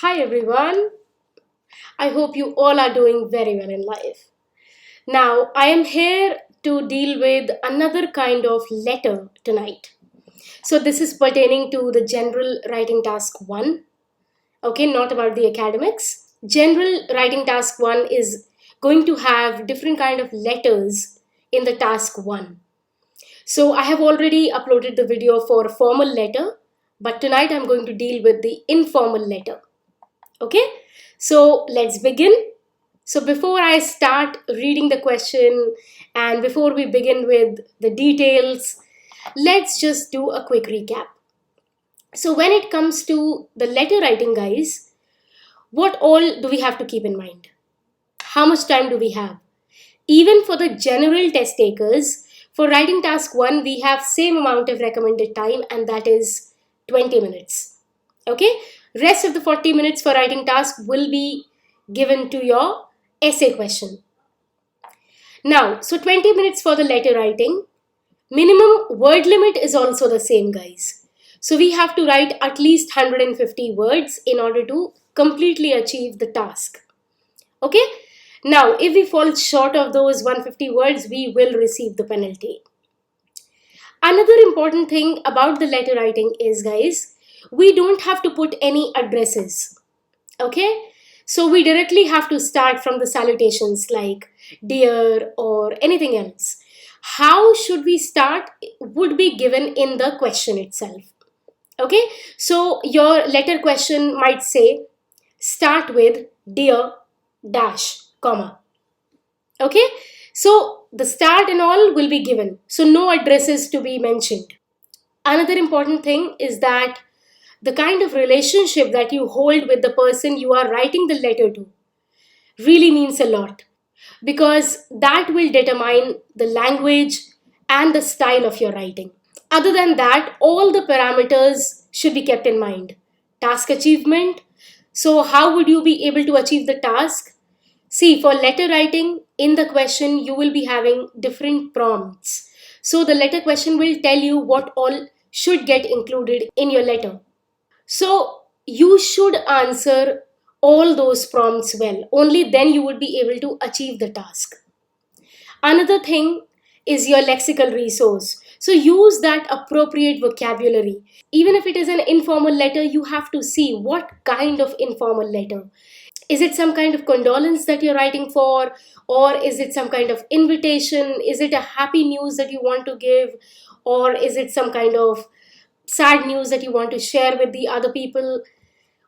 Hi everyone. I hope you all are doing very well in life. Now, I am here to deal with another kind of letter tonight. So, this is pertaining to the general writing task 1. Okay, not about the academics. General writing task 1 is going to have different kind of letters in the task 1. So, I have already uploaded the video for formal letter, but tonight I'm going to deal with the informal letter. Okay, so let's begin. So before I start reading the question and before we begin with the details, let's just do a quick recap. So when it comes to the letter writing, guys, what all do we have to keep in mind? How much time do we have? Even for the general test takers, for writing task 1, we have same amount of recommended time, and that is 20 minutes. Okay, rest of the 40 minutes for writing task will be given to your essay question. Now, so 20 minutes for the letter writing. Minimum word limit is also the same, guys. So we have to write at least 150 words in order to completely achieve the task. Okay, now if we fall short of those 150 words, we will receive the penalty. Another important thing about the letter writing is, guys, we don't have to put any addresses. Okay, so we directly have to start from the salutations like dear or anything else. How should we start would be given in the question itself. Okay, so your letter question might say start with dear dash comma. Okay, so the start and all will be given, so no addresses to be mentioned. Another important thing is that the kind of relationship that you hold with the person you are writing the letter to really means a lot, because that will determine the language and the style of your writing. Other than that, all the parameters should be kept in mind. Task achievement. So, how would you be able to achieve the task? See, for letter writing, in the question, you will be having different prompts. So, the letter question will tell you what all should get included in your letter. So you should answer all those prompts well. Only then you would be able to achieve the task. Another thing is your lexical resource. So use that appropriate vocabulary. Even if it is an informal letter, you have to see what kind of informal letter. Is it some kind of condolence that you're writing for? Or is it some kind of invitation? Is it a happy news that you want to give? Or is it some kind of sad news that you want to share with the other people?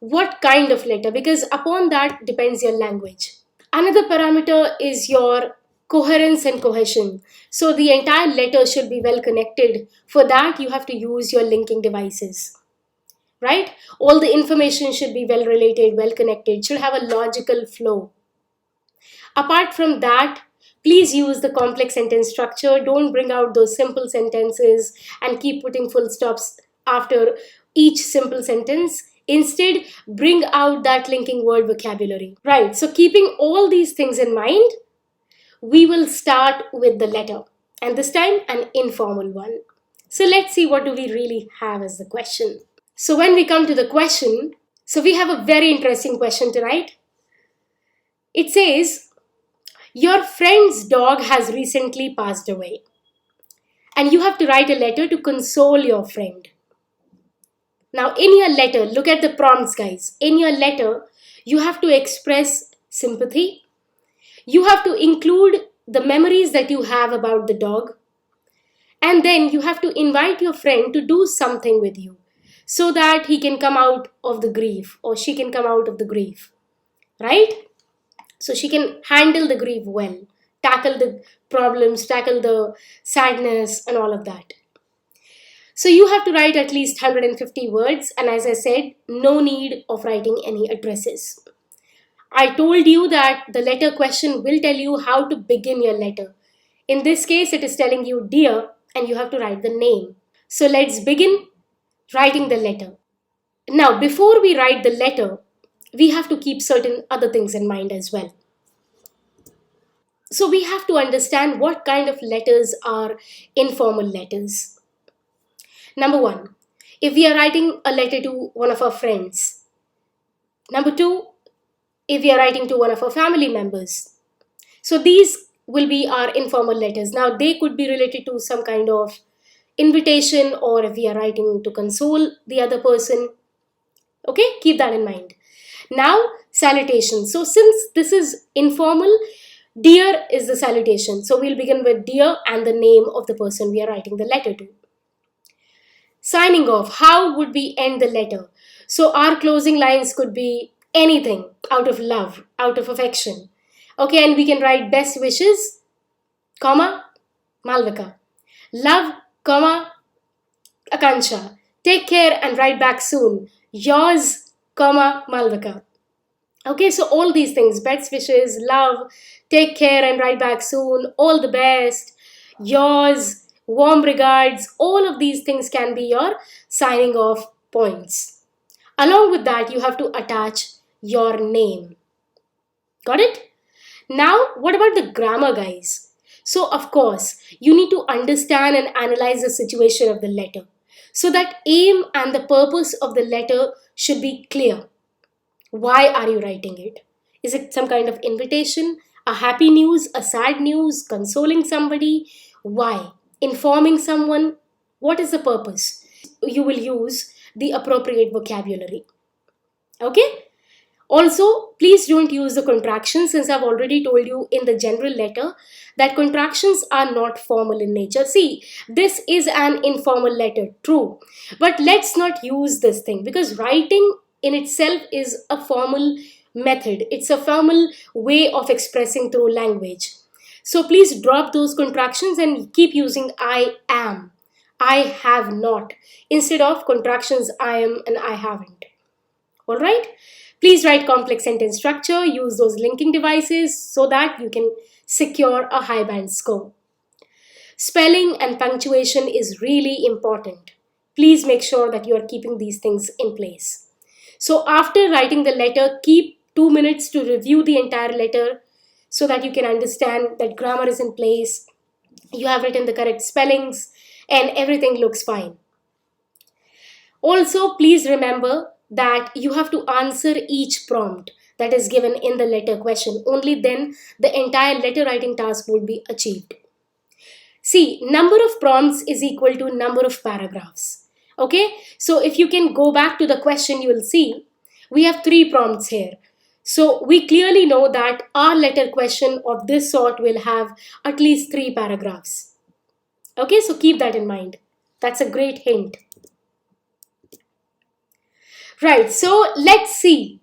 What kind of letter? Because upon that depends your language. Another parameter is your coherence and cohesion. So the entire letter should be well connected. For that, you have to use your linking devices, right? All the information should be well related, well connected, should have a logical flow. Apart from that, please use the complex sentence structure. Don't bring out those simple sentences and keep putting full stops after each simple sentence. Instead, bring out that linking word vocabulary. Right, so keeping all these things in mind, we will start with the letter. And this time, an informal one. So let's see what do we really have as the question. So when we come to the question, so we have a very interesting question tonight. It says, your friend's dog has recently passed away, and you have to write a letter to console your friend. Now, in your letter, look at the prompts, guys. In your letter, you have to express sympathy. You have to include the memories that you have about the dog. And then you have to invite your friend to do something with you so that he can come out of the grief or she can come out of the grief, right? So she can handle the grief well, tackle the problems, tackle the sadness and all of that. So you have to write at least 150 words, and as I said, no need of writing any addresses. I told you that the letter question will tell you how to begin your letter. In this case, it is telling you dear, and you have to write the name. So let's begin writing the letter. Now, before we write the letter, we have to keep certain other things in mind as well. So we have to understand what kind of letters are informal letters. Number one, if we are writing a letter to one of our friends, Number two, if we are writing to one of our family members. So these will be our informal letters. Now they could be related to some kind of invitation, or if we are writing to console the other person. Okay, keep that in mind. Now, salutation. So since this is informal, dear is the salutation. So we'll begin with dear and the name of the person we are writing the letter to. Signing off. How would we end the letter? So our closing lines could be anything out of love, out of affection. Okay, and we can write best wishes, comma, Malvika. Love, comma, Akansha. Take care and write back soon. Yours, comma, Malvika. Okay, so all these things, best wishes, love, take care and write back soon, all the best, yours, warm regards, all of these things can be your signing off points. Along with that, you have to attach your name. Got it? Now, what about the grammar, guys? So, of course, you need to understand and analyze the situation of the letter. So that aim and the purpose of the letter should be clear. Why are you writing it? Is it some kind of invitation, a happy news, a sad news, consoling somebody? Why? Informing someone? What is the purpose? You will use the appropriate vocabulary. Okay? Also, please don't use the contractions, since I've already told you in the general letter that contractions are not formal in nature. See, this is an informal letter, true. But let's not use this thing, because writing in itself is a formal method. It's a formal way of expressing through language. So please drop those contractions and keep using I am, I have not, instead of contractions I am and I haven't. Alright? Please write complex sentence structure, use those linking devices so that you can secure a high band score. Spelling and punctuation is really important. Please make sure that you are keeping these things in place. So after writing the letter, keep 2 minutes to review the entire letter so that you can understand that grammar is in place, you have written the correct spellings, and everything looks fine. Also, please remember that you have to answer each prompt that is given in the letter question. Only then the entire letter writing task would be achieved. See, number of prompts is equal to number of paragraphs. Okay, so if you can go back to the question, you will see we have 3 prompts here. So we clearly know that our letter question of this sort will have at least 3 paragraphs. Okay, so keep that in mind. That's a great hint. Right, so let's see.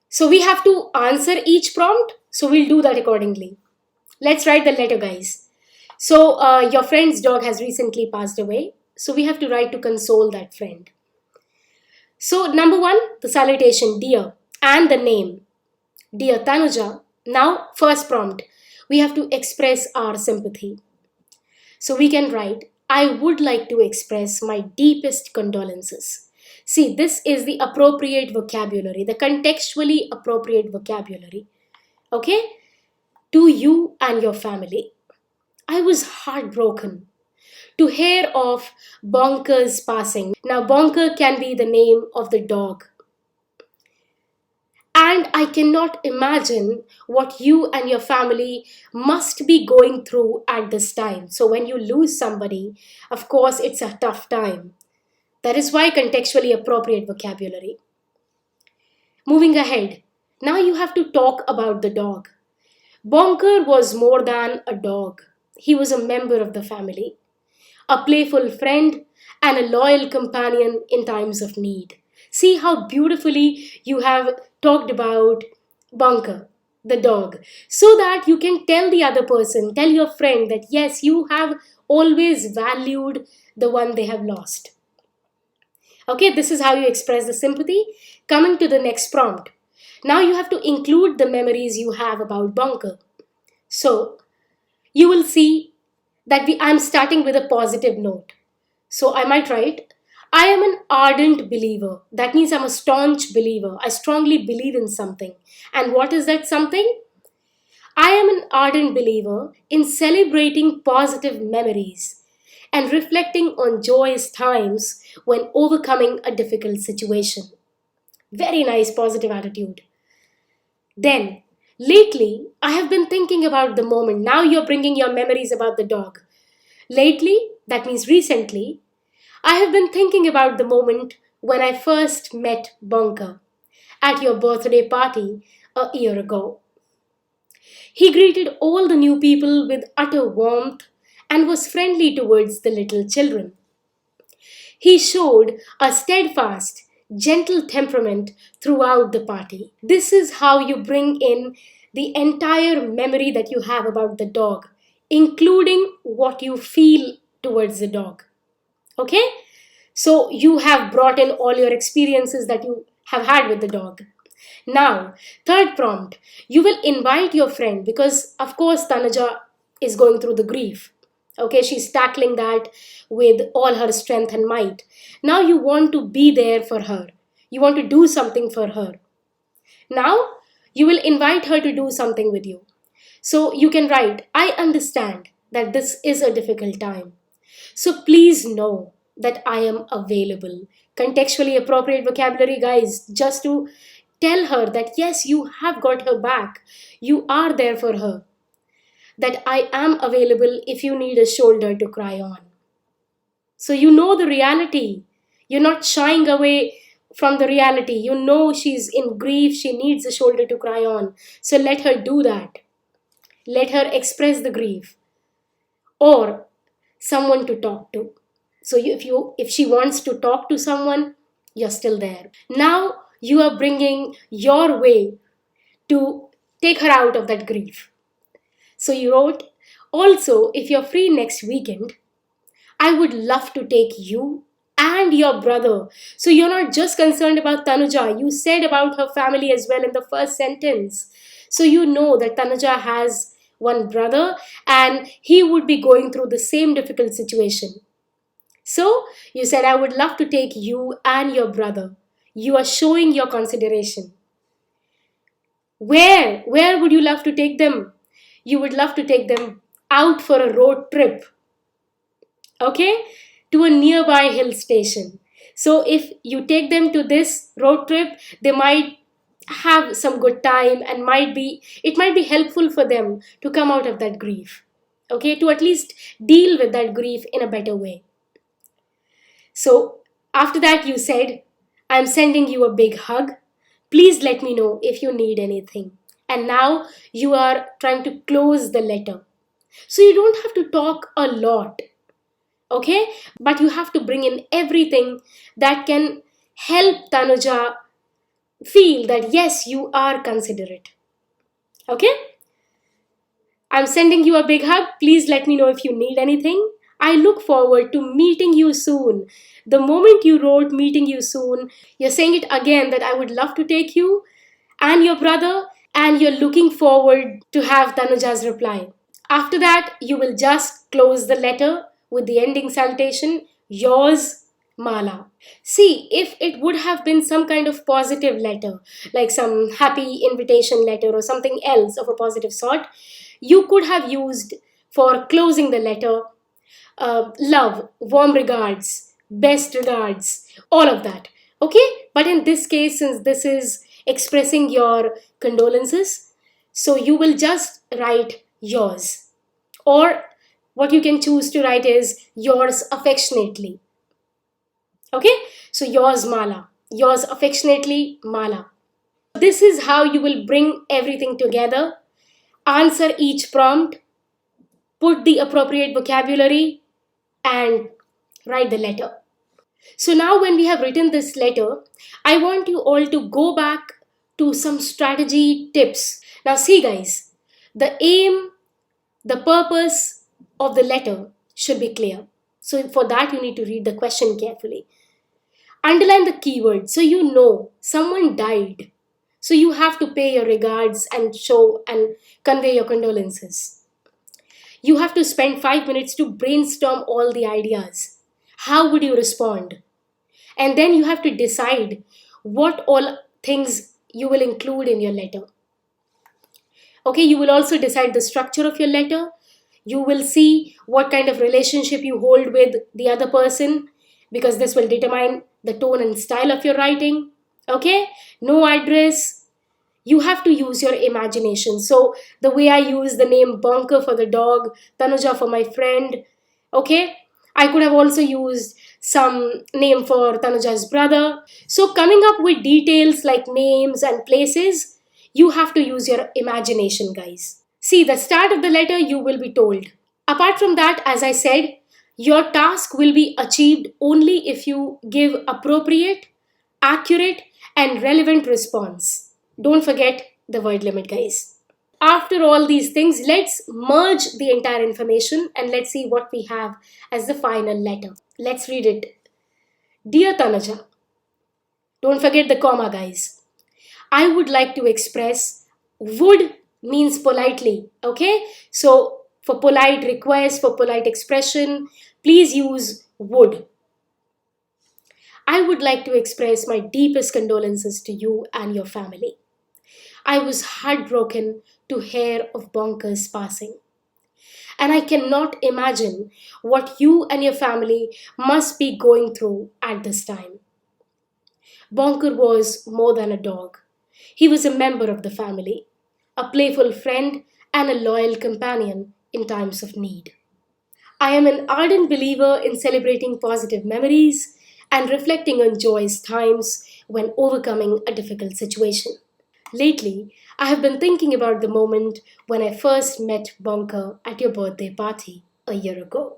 So we have to answer each prompt. So we'll do that accordingly. Let's write the letter, guys. So your friend's dog has recently passed away. So we have to write to console that friend. So number 1, the salutation, dear, and the name, dear Tanuja. Now first prompt, we have to express our sympathy. So we can write, I would like to express my deepest condolences. See, this is the appropriate vocabulary, the contextually appropriate vocabulary. Okay? To you and your family. I was heartbroken to hear of Bonker's passing. Now, Bonker can be the name of the dog. And I cannot imagine what you and your family must be going through at this time. So when you lose somebody, of course, it's a tough time. That is why contextually appropriate vocabulary. Moving ahead, now you have to talk about the dog. Bonker was more than a dog. He was a member of the family, a playful friend, and a loyal companion in times of need. See how beautifully you have talked about Bonker, the dog, so that you can tell the other person, tell your friend that yes, you have always valued the one they have lost. Okay, this is how you express the sympathy. Coming to the next prompt. Now you have to include the memories you have about Bonker. So, you will see that I'm starting with a positive note. So I might write, I am an ardent believer. That means I'm a staunch believer. I strongly believe in something. And what is that something? I am an ardent believer in celebrating positive memories and reflecting on joyous times when overcoming a difficult situation. Very nice, positive attitude. Then, lately, I have been thinking about the moment. Now you're bringing your memories about the dog. Lately, that means recently, I have been thinking about the moment when I first met Bonka at your birthday party a year ago. He greeted all the new people with utter warmth and was friendly towards the little children. He showed a steadfast, gentle temperament throughout the party. This is how you bring in the entire memory that you have about the dog, including what you feel towards the dog. Okay? So you have brought in all your experiences that you have had with the dog. Now, third prompt, you will invite your friend because, of course, Tanuja is going through the grief. Okay, she's tackling that with all her strength and might. Now you want to be there for her. You want to do something for her. Now you will invite her to do something with you. So you can write, I understand that this is a difficult time. So please know that I am available. Contextually appropriate vocabulary, guys, just to tell her that yes, you have got her back. You are there for her. That I am available if you need a shoulder to cry on. So you know the reality. You're not shying away from the reality. You know she's in grief. She needs a shoulder to cry on. So let her do that. Let her express the grief. Or someone to talk to. So if she wants to talk to someone, you're still there. Now you are bringing your way to take her out of that grief. So you wrote, also, if you're free next weekend, I would love to take you and your brother. So you're not just concerned about Tanuja. You said about her family as well in the first sentence. So you know that Tanuja has one brother and he would be going through the same difficult situation. So you said, I would love to take you and your brother. You are showing your consideration. Where would you love to take them? You would love to take them out for a road trip. Okay? To a nearby hill station. So if you take them to this road trip, they might have some good time and it might be helpful for them to come out of that grief. Okay? To at least deal with that grief in a better way. So after that you said, I'm sending you a big hug. Please let me know if you need anything. And now you are trying to close the letter. So you don't have to talk a lot. Okay? But you have to bring in everything that can help Tanuja feel that yes, you are considerate. Okay? I'm sending you a big hug. Please let me know if you need anything. I look forward to meeting you soon. The moment you wrote meeting you soon, you're saying it again that I would love to take you and your brother, and you're looking forward to have Tanuja's reply. After that, you will just close the letter with the ending salutation, yours, Mala. See, if it would have been some kind of positive letter, like some happy invitation letter or something else of a positive sort, you could have used for closing the letter, love, warm regards, best regards, all of that. Okay? But in this case, since this is expressing your condolences, so you will just write yours. Or what you can choose to write is yours affectionately. Okay? So yours, Mala. Yours affectionately, Mala. This is how you will bring everything together. Answer each prompt, put the appropriate vocabulary, and write the letter. So now when we have written this letter, I want you all to go back to some strategy tips. Now see guys, the aim, the purpose of the letter should be clear. So for that you need to read the question carefully. Underline the keyword so you know someone died. So you have to pay your regards and show and convey your condolences. You have to spend 5 minutes to brainstorm all the ideas. How would you respond? And then you have to decide what all things you will include in your letter. Okay, you will also decide the structure of your letter. You will see what kind of relationship you hold with the other person because this will determine the tone and style of your writing. Okay? No address. You have to use your imagination. So the way I use the name Bonker for the dog, Tanuja for my friend, okay? I could have also used some name for Tanuja's brother. So coming up with details like names and places, you have to use your imagination, guys. See, the start of the letter you will be told. Apart from that, as I said, your task will be achieved only if you give appropriate, accurate, and relevant response. Don't forget the word limit, guys. After all these things, let's merge the entire information and let's see what we have as the final letter. Let's read it. Dear Tanaja, don't forget the comma, guys. I would like to express would means politely, okay? So for polite request, for polite expression, please use would. I would like to express my deepest condolences to you and your family. I was heartbroken to hear of Bonker's passing. And I cannot imagine what you and your family must be going through at this time. Bonker was more than a dog. He was a member of the family, a playful friend, and a loyal companion in times of need. I am an ardent believer in celebrating positive memories and reflecting on joyous times when overcoming a difficult situation. Lately, I have been thinking about the moment when I first met Bonker at your birthday party a year ago.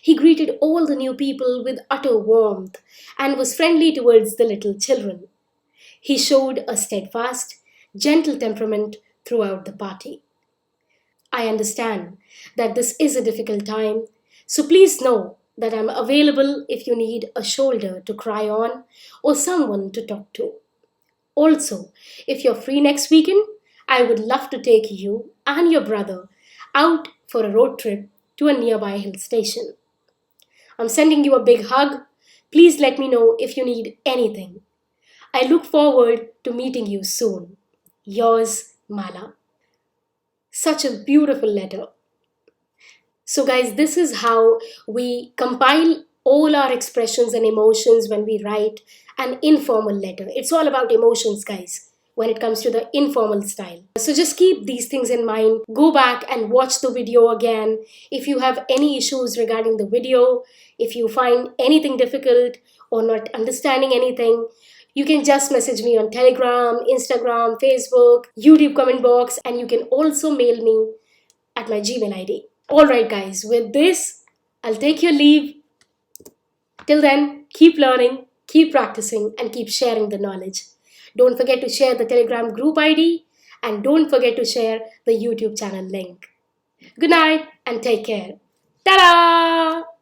He greeted all the new people with utter warmth and was friendly towards the little children. He showed a steadfast, gentle temperament throughout the party. I understand that this is a difficult time, so please know that I'm available if you need a shoulder to cry on or someone to talk to. Also, if you're free next weekend, I would love to take you and your brother out for a road trip to a nearby hill station. I'm sending you a big hug. Please let me know if you need anything. I look forward to meeting you soon. Yours, Mala. Such a beautiful letter. So, guys, this is how we compile all our expressions and emotions when we write an informal letter. It's all about emotions, guys, when it comes to the informal style. So, just keep these things in mind. Go back and watch the video again. If you have any issues regarding the video, if you find anything difficult or not understanding anything, you can just message me on Telegram, Instagram, Facebook, YouTube comment box, and you can also mail me at my Gmail ID. Alright, guys, with this, I'll take your leave. Till then, keep learning, keep practicing, and keep sharing the knowledge. Don't forget to share the Telegram group ID and don't forget to share the YouTube channel link. Good night and take care. Ta-da!